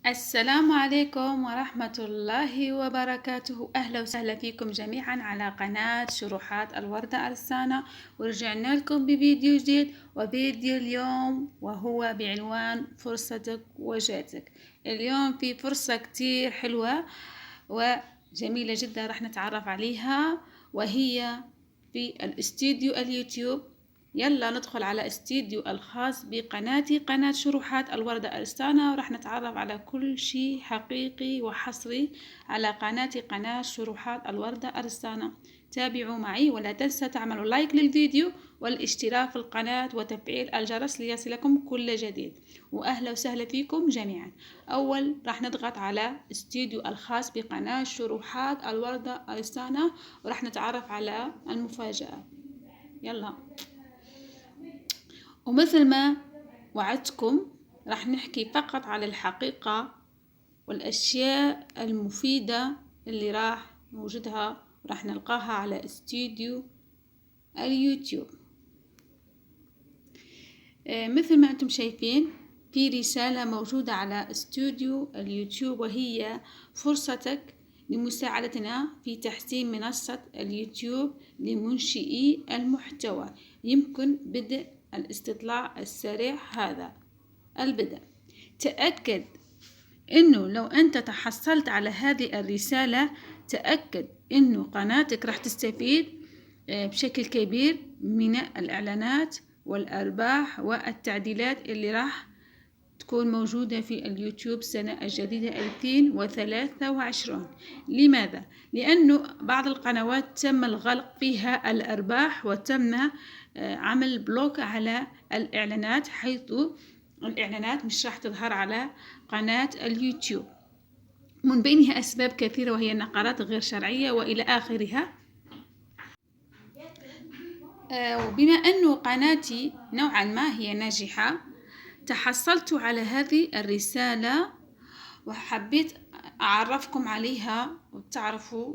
السلام عليكم ورحمة الله وبركاته. أهلا وسهلا فيكم جميعا على قناة شروحات الوردة أرسانة، ورجعنا لكم بفيديو جديد. وفيديو اليوم وهو بعنوان فرصتك وجهتك. اليوم في فرصة كتير حلوة وجميلة جدا راح نتعرف عليها، وهي في الاستديو اليوتيوب. يلا ندخل على استديو الخاص بقناتي، قناة شروحات الوردة أرسانة، وراح نتعرف على كل شيء حقيقي وحصري على قناتي، قناة شروحات الوردة أرسانة. تابعوا معي، ولا تنسى تعملوا لايك للفيديو والاشتراك في القناة وتفعيل الجرس ليصلكم كل جديد. وأهلا وسهلا فيكم جميعا. أول راح نضغط على استديو الخاص بقناة شروحات الوردة أرسانة، وراح نتعرف على المفاجأة. يلا، ومثل ما وعدتكم راح نحكي فقط على الحقيقة والأشياء المفيدة اللي راح نوجدها راح نلقاها على استوديو اليوتيوب. مثل ما أنتم شايفين في رسالة موجودة على استوديو اليوتيوب، وهي فرصتك لمساعدتنا في تحسين منصة اليوتيوب لمنشئي المحتوى. يمكن بدء الاستطلاع السريع. هذا البدء. تأكد إنه لو أنت تحصلت على هذه الرسالة، تأكد إنه قناتك راح تستفيد بشكل كبير من الإعلانات والأرباح والتعديلات اللي راح تكون موجودة في اليوتيوب السنة الجديدة 2023. لماذا؟ لأنه بعض القنوات تم الغلق فيها الأرباح، وتم عمل بلوك على الإعلانات، حيث الإعلانات مش راح تظهر على قناة اليوتيوب. من بينها أسباب كثيرة، وهي النقرات غير شرعية وإلى آخرها. وبما أنه قناتي نوعا ما هي ناجحة، تحصلت على هذه الرسالة وحبيت أعرفكم عليها وتعرفوا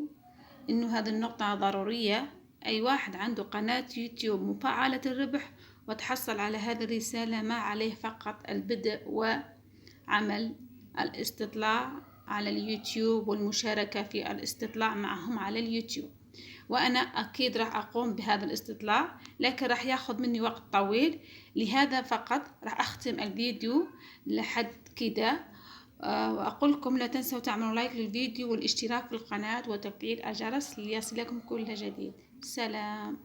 إنه هذه النقطة ضرورية. أي واحد عنده قناة يوتيوب مفعلة الربح وتحصل على هذه الرسالة، ما عليه فقط البدء وعمل الاستطلاع على اليوتيوب والمشاركة في الاستطلاع معهم على اليوتيوب. وأنا أكيد راح أقوم بهذا الاستطلاع، لكن راح ياخذ مني وقت طويل. لهذا فقط راح أختم الفيديو لحد كده، وأقول لكم لا تنسوا تعملوا لايك للفيديو والاشتراك في القناة وتفعيل الجرس ليصلكم كل جديد. سلام.